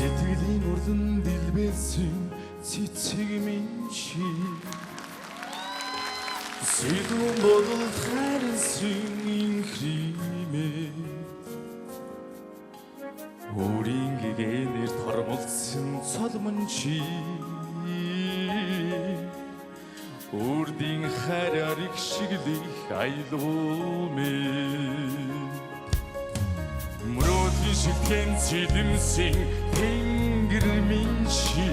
Сэтгэлийн урдан дэлбэлсэн цэцэг минь чи Сэдвэн бодол хайрсан инхримээ Өөрийн гэгээр тормолцсон цолмон чи Үрдийн хараарыг шиглэх айлуумээ Мөрөөдлийн шилхэн цэлэмсэн тэнгэр минь чи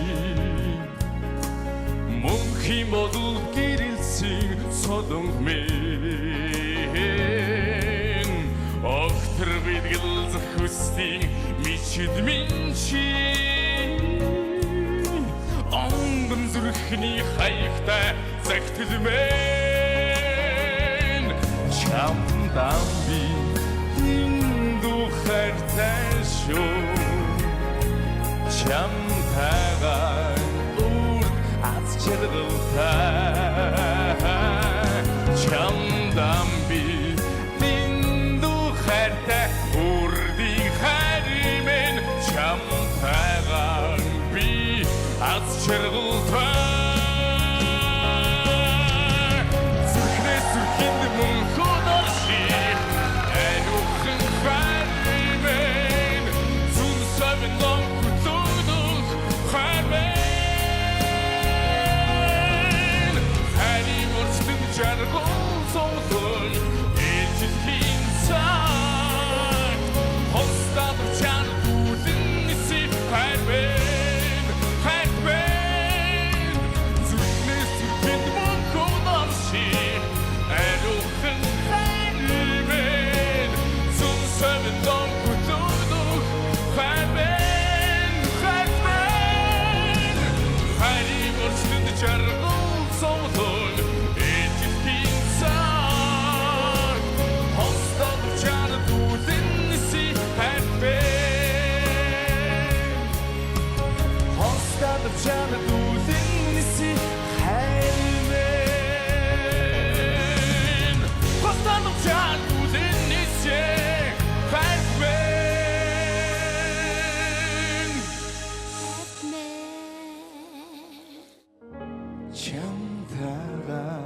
Мөнхийн бодол гэрэлсэн солонг минь Огтэр бидгэл зөхөстийн мичид минь чи Онгон зүрхний хаягтай загтэлмэн Чамдан би хайртай шүү Чамтайгаа үрд аз жаргалтай Чамдан би дэндүү хайртай үрдийн хайр минь Чамтайгаа би аз жаргалтай Зүрхнээс зүрхэнд мөн худалших Ариухан хайр Чамтайгаа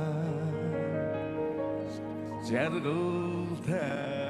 жаргалтай